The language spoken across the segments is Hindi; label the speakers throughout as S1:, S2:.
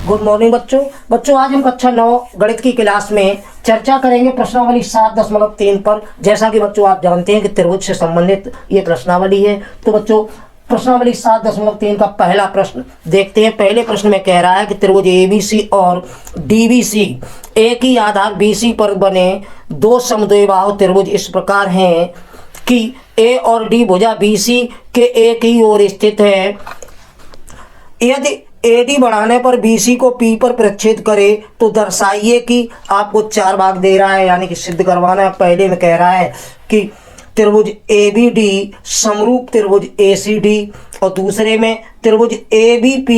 S1: गुड मॉर्निंग बच्चों आज हम कक्षा 9 गणित की क्लास में चर्चा करेंगे प्रश्नावली 7.3 पर। जैसा कि बच्चों आप जानते हैं कि त्रिभुज से संबंधित ये प्रश्नावली है। तो बच्चों प्रश्नावली 7.3 का पहला प्रश्न देखते हैं। पहले प्रश्न में कह रहा है कि त्रिभुज ABC और DBC एक ही आधार BC पर बने दो समद्विबाहु त्रिभुज इस प्रकार हैं कि A और D भुजा BC के एक ही ओर स्थित है। यदि AD बढ़ाने पर BC को P पर प्रक्षेपित करे तो दर्शाइए कि आपको 4 भाग दे रहा है, यानी कि सिद्ध करवाना है। पहले में कह रहा है कि त्रिभुज ABD समरूप त्रिभुज ACD और दूसरे में त्रिभुज ABP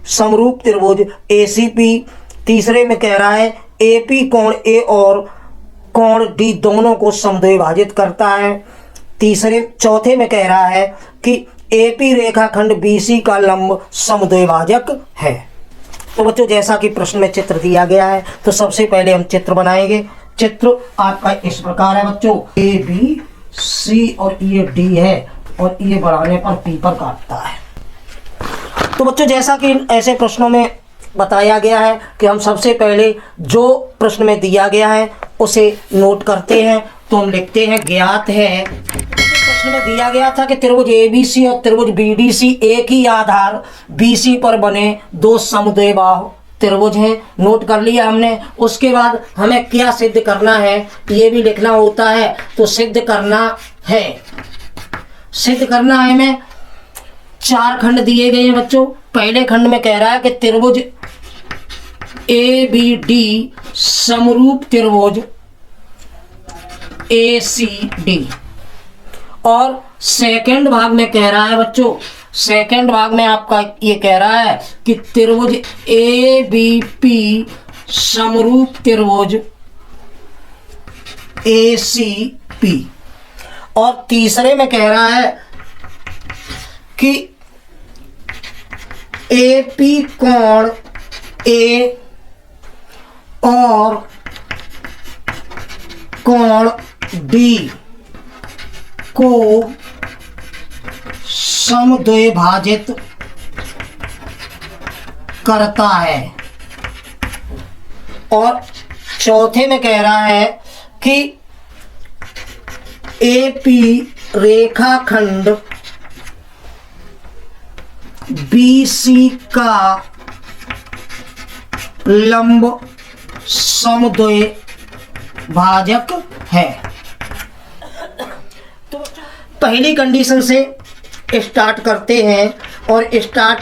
S1: समरूप त्रिभुज ACP। तीसरे में कह रहा है AP कोण A और कोण D दोनों को समद्विभाजित करता है। चौथे में कह रहा है कि AP रेखाखंड BC का लंब समद्विभाजक है। तो बच्चों जैसा कि प्रश्न में चित्र दिया गया है, तो सबसे पहले हम चित्र बनाएंगे। चित्र आपका इस प्रकार है बच्चों, ABC और ये D है और ये बढ़ाने पर P पर काटता है। तो बच्चों जैसा कि ऐसे प्रश्नों में बताया गया है कि हम सबसे पहले जो प्रश्न में दिया गया है उसे नोट करते हैं। तो हम लिखते हैं ज्ञात है, प्रश्न में दिया गया था कि त्रिभुज ABC और त्रिभुज BDC एक ही आधार BC पर बने दो समद्विबाहु त्रिभुज हैं। नोट कर लिया हमने। उसके बाद हमें क्या सिद्ध करना है ये भी लिखना होता है। तो सिद्ध करना है हमें 4 खंड दिए गए हैं बच्चों। पहले खंड में कह रहा है कि त्रिभुज ABD समरूप त्रिभुज ACD और सेकंड भाग में कह रहा है बच्चों, सेकंड भाग में आपका ये कह रहा है कि त्रिभुज ABP समरूप त्रिभुज ACP और तीसरे में कह रहा है कि AP कोण A और कोण D को समद्विभाजित करता है। और चौथे में कह रहा है कि AP रेखाखंड BC का लंब समद्विभाजक है। तो पहली कंडीशन से स्टार्ट करते हैं और स्टार्ट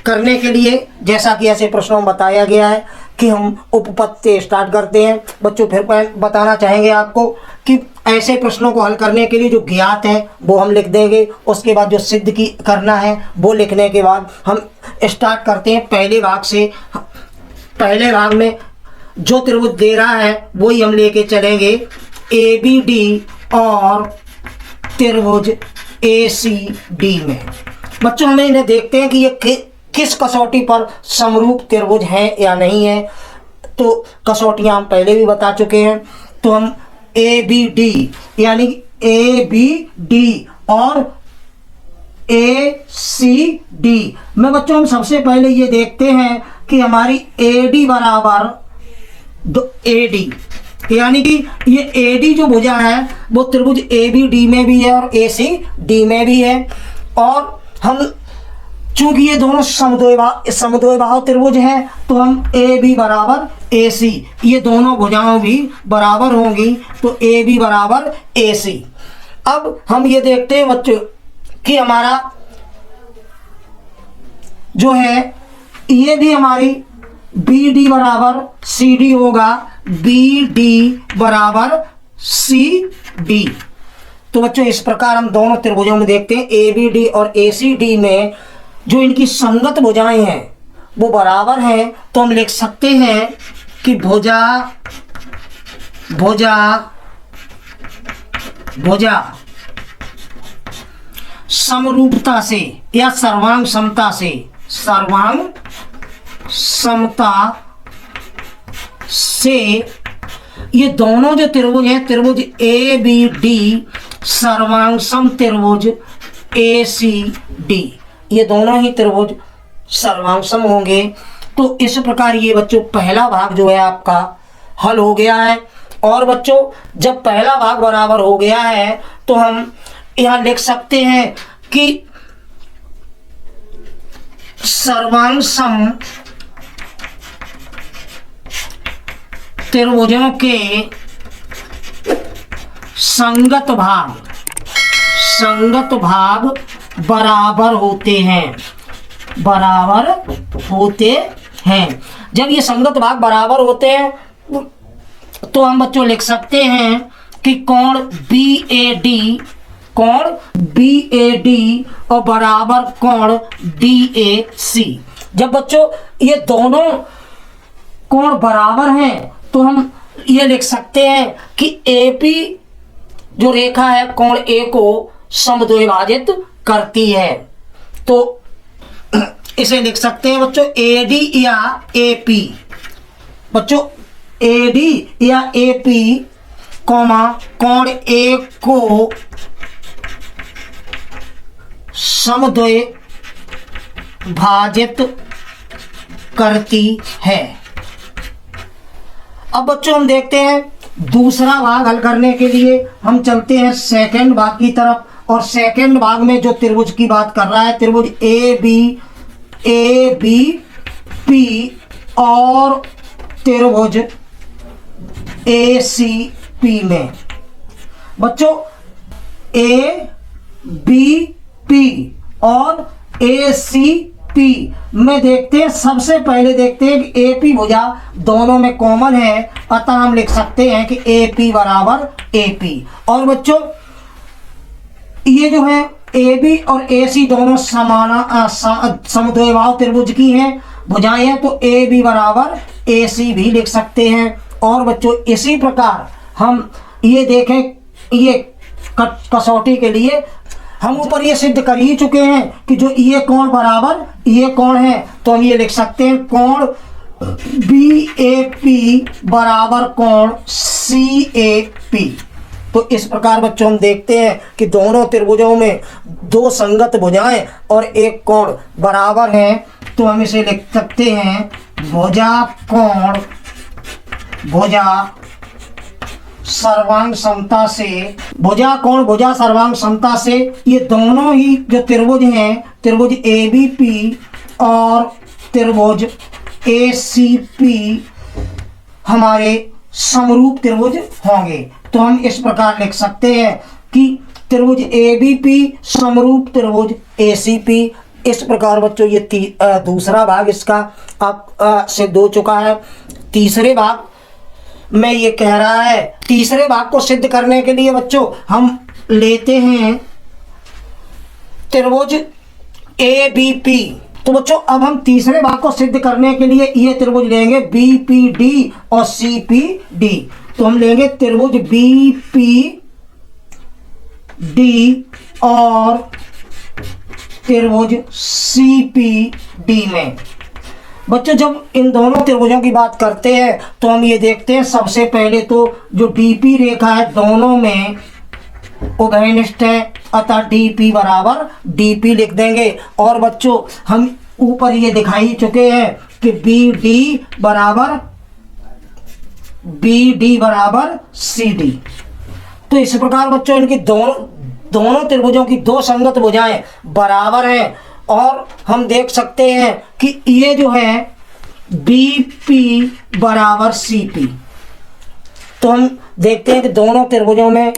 S1: करने के लिए जैसा कि ऐसे प्रश्नों में बताया गया है कि हम उपपत्ति स्टार्ट करते हैं। बच्चों फिर बताना चाहेंगे आपको कि ऐसे प्रश्नों को हल करने के लिए जो ज्ञात है वो हम लिख देंगे। उसके बाद जो सिद्ध की करना है वो लिखने के बाद हम स्टार्ट करते हैं पहले भाग से। पहले भाग में जो त्रिभुज दे रहा है वही हम लेके चलेंगे, ABD और त्रिभुज ACD में। बच्चों हमें इन्हें देखते हैं कि ये किस कसौटी पर समरूप त्रिभुज है या नहीं है। तो कसौटियां हम पहले भी बता चुके हैं। तो हम ABD यानी ABD और ACD में बच्चों हम सबसे पहले ये देखते हैं कि हमारी AD बराबर AD, यानी कि ये AD जो भुजा है वो त्रिभुज ABD में भी है और ACD में भी है। और हम चूंकि ये दोनों समद्विबाहु त्रिभुज हैं तो हम AB बराबर AC, ये दोनों भुजाएं भी बराबर होंगी तो AB बराबर AC। अब हम ये देखते हैं बच्चों कि हमारा जो है ये भी हमारी BD बराबर CD होगा, BD बराबर CD। तो बच्चों इस प्रकार हम दोनों त्रिभुजों में देखते हैं ABD और ACD में जो इनकी संगत भुजाएं हैं वो बराबर हैं। तो हम लिख सकते हैं कि भुजा समरूपता से या सर्वांग समता से ये दोनों जो त्रिभुज हैं त्रिभुज ABD सर्वांग सम त्रिभुज ACD, ये दोनों ही त्रिभुज सर्वांग सम होंगे। तो इस प्रकार ये बच्चों पहला भाग जो है आपका हल हो गया है। और बच्चों जब पहला भाग बराबर हो गया है तो हम यहाँ लिख सकते हैं कि सर्वांग सम त्रिभुजों के संगत भाग बराबर होते हैं, जब ये संगत भाग बराबर होते हैं तो हम बच्चों लिख सकते हैं कि कोण BAD और बराबर कोण DAC। जब बच्चों ये दोनों कोण बराबर हैं तो हम ये लिख सकते हैं कि AP जो रेखा है कोण A को समद्विभाजित करती है। तो इसे लिख सकते हैं बच्चों AD या AP। बच्चों AD या AP कोण A को समद्विभाजित करती है। अब बच्चों हम देखते हैं दूसरा भाग हल करने के लिए हम चलते हैं सेकंड भाग की तरफ। और सेकंड भाग में जो त्रिभुज की बात कर रहा है, त्रिभुज ABP और त्रिभुज ACP में। बच्चों ABP और ACP में देखते हैं, सबसे पहले देखते हैं कि AP भुजा दोनों में कॉमन है, अतः हम लिख सकते हैं कि AP बराबर AP। और बच्चों ये जो है AB और AC दोनों समद्विबाहु त्रिभुज की हैं भुजाएं हैं, तो AB बराबर AC भी लिख सकते हैं। और बच्चों इसी प्रकार हम ये देखें, ये कसौटी के लिए हम ऊपर ये सिद्ध कर ही चुके हैं कि जो ये कोण बराबर ये कोण है, तो हम ये लिख सकते हैं कोण BAP बराबर कोण CAP। तो इस प्रकार बच्चों हम देखते हैं कि दोनों त्रिभुजों में दो संगत भुजाएं और एक कोण बराबर हैं, तो हम इसे लिख सकते हैं भुजा सर्वांग समता से। भुजा सर्वांग समता से ये दोनों ही जो त्रिभुज हैं, त्रिभुज ABP और त्रिभुज ACP हमारे समरूप त्रिभुज होंगे। तो हम इस प्रकार लिख सकते हैं कि त्रिभुज ABP समरूप त्रिभुज ACP। इस प्रकार बच्चों ये दूसरा भाग इसका अब सिद्ध हो चुका है। तीसरे भाग में ये कह रहा है, तीसरे भाग को सिद्ध करने के लिए बच्चों हम लेते हैं त्रिभुज ABP। तो बच्चों अब हम तीसरे भाग को सिद्ध करने के लिए ये त्रिभुज लेंगे BPD और CPD। तो हम लेंगे त्रिभुज BPD और त्रिभुज CPD में। बच्चों जब इन दोनों त्रिभुजों की बात करते हैं तो हम ये देखते हैं, सबसे पहले तो जो DP रेखा है दोनों में उभयनिष्ठ है, अतः DP बराबर DP लिख देंगे। और बच्चों हम ऊपर ये दिखाई चुके हैं कि BD बराबर CD। तो इस प्रकार बच्चों इनकी दोनों त्रिभुजों की दो संगत भुजाएं बराबर हैं। और हम देख सकते हैं कि ये जो है BP बराबर CP। तो हम देखते हैं कि दोनों त्रिभुजों में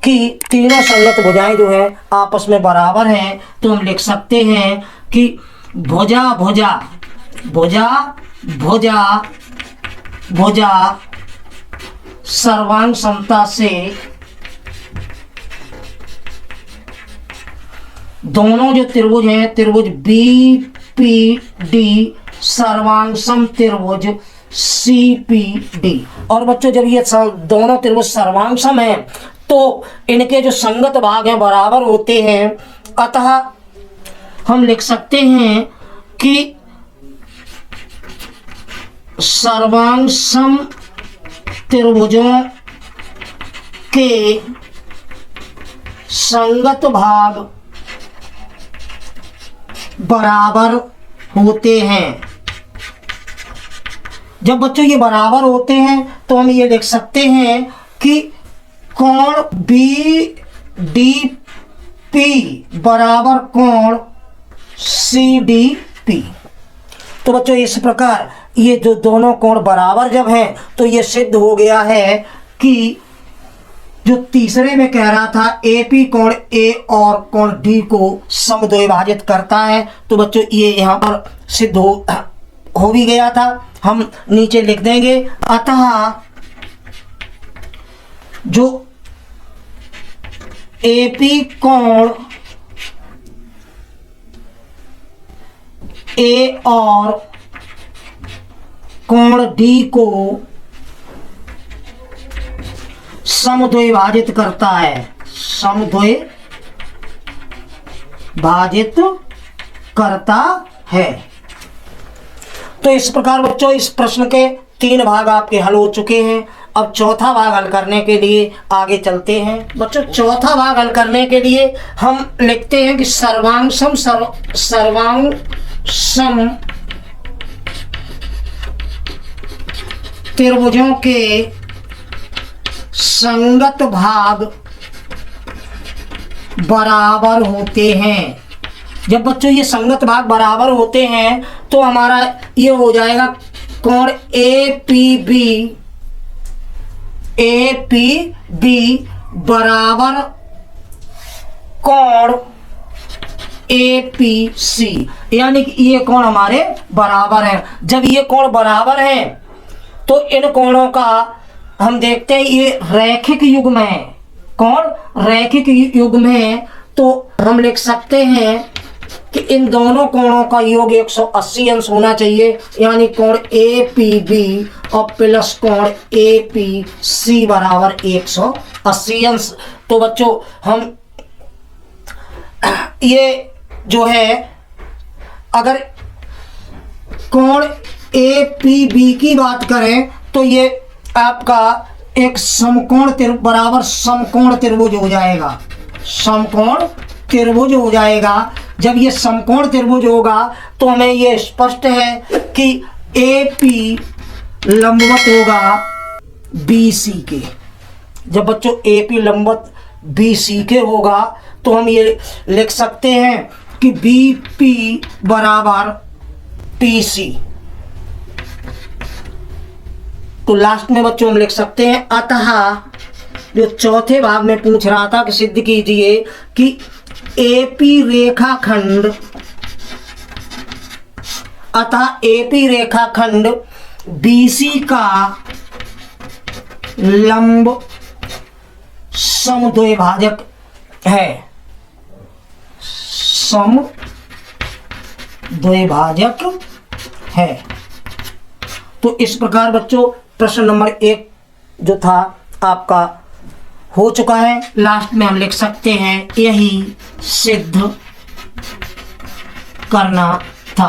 S1: कि तीनों संगत भुजाएं जो है आपस में बराबर हैं। तो हम लिख सकते हैं कि भुजा सर्वांग समता से दोनों जो त्रिभुज हैं, त्रिभुज BPD सर्वांग सम त्रिभुज CPD। और बच्चों जब ये दोनों त्रिभुज सर्वांग सम हैं तो इनके जो संगत भाग हैं बराबर होते हैं, अतः हम लिख सकते हैं कि सर्वांग सम त्रिभुजों के संगत भाग बराबर होते हैं। जब बच्चों ये बराबर होते हैं तो हम ये लिख सकते हैं कि कोण बी डी पी बराबर कोण सी डी पी। तो बच्चों इस प्रकार ये जो दोनों कोण बराबर जब हैं तो ये सिद्ध हो गया है कि जो तीसरे में कह रहा था एपी कोण ए और कोण डी को समद्विभाजित करता है, तो बच्चों ये यहाँ पर सिद्ध हो भी गया था। हम नीचे लिख देंगे, अतः जो एपी कोण ए और कोण डी को समद्विभाजित करता है, समद्विभाजित करता है। तो इस प्रकार बच्चों इस प्रश्न के 3 भाग आपके हल हो चुके हैं। अब चौथा भाग हल करने के लिए आगे चलते हैं। बच्चों चौथा भाग हल करने के लिए हम लिखते हैं कि सर्वांगसम त्रिभुजों के संगत भाग बराबर होते हैं। जब बच्चों ये संगत भाग बराबर होते हैं तो हमारा ये हो जाएगा कोण ए पी बी बराबर कोण ए पी सी, यानी कि ये कोण हमारे बराबर हैं। जब ये कोण बराबर हैं तो इन कोणों का हम देखते हैं ये रैखिक युग्म है। कोण रैखिक युग्म है तो हम लिख सकते हैं कि इन दोनों कोणों का योग 180 अंश होना चाहिए, यानी कोण ए पी बी और प्लस कोण ए पी सी बराबर 180 अंश। तो बच्चों हम ये जो है अगर कोण ए पी बी की बात करें तो ये आपका एक समकोण बराबर समकोण त्रिभुज हो जाएगा, समकोण त्रिभुज हो जाएगा। जब ये समकोण त्रिभुज होगा तो हमें ये स्पष्ट है कि ए पी लंबवत होगा बी सी के। जब बच्चों ए पी लंबवत बी सी के होगा तो हम ये लिख सकते हैं कि बी पी बराबर टी सी। तो लास्ट में बच्चों हम लिख सकते हैं, अतः जो चौथे भाग में पूछ रहा था कि सिद्ध कीजिए कि एपी रेखाखंड, अतः एपी रेखाखंड बीसी का लंब समद्विभाजक है, समद्विभाजक है। तो इस प्रकार बच्चों प्रश्न नंबर 1 जो था आपका हो चुका है। लास्ट में हम लिख सकते हैं यही सिद्ध करना था।